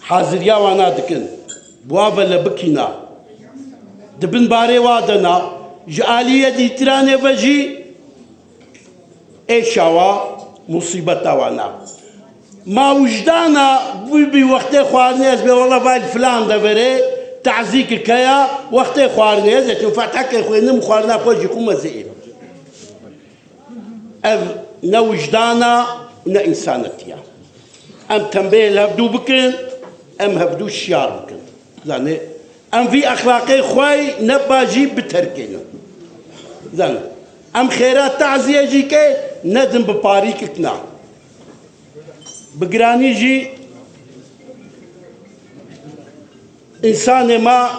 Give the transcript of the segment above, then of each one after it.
حاضریا وانا دکن بوابه لبکینا دبن باري وادنا جالية دي تراني بجي ايشاوا مصيبتا وانا ما وجدانا بي وقت خوارنيز بي والله فايل فلان دفري تعزيك كيا وقت خوارنيز تنفتحك خوينم خوارنا خوجي كوما زئيب اف نوجدانا نا انسانتيا ام تنبيه هبدو بكن ام هبدو الشيار بكن يعني ام في اخلاقي خوي نباجي بتركينا يعني ام خيرات تعزيه جيكي ندم بباريك كنا بقراني جي انسان ما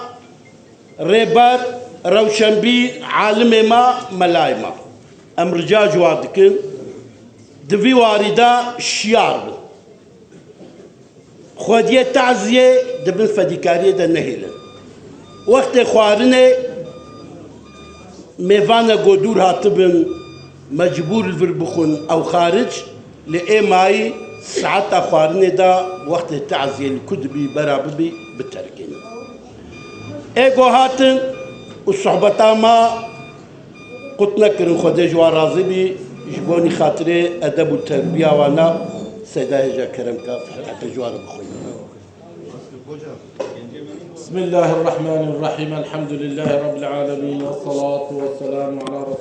ريبر روشنبي عالم ما ملايما ام رجاج وادكن دفي وارده شيار خودية تعزيه دبن فديكاريه دا نهيلن وقت خوارنه ميفانا قدور هاتبن مجبور الفربخون او خارج لإيماي ساعتا خوارنه دا وقت تعزيه الكدبي براببي بتركين ايقو هاتن والصحبتا ما قلت نكرن خودي جوا راضي بي جبوني خاطري ادب التربيه وانا سيدا هجا كرمك حتى جوار بخوي. بسم الله الرحمن الرحيم الحمد لله رب العالمين والصلاة والسلام على رسول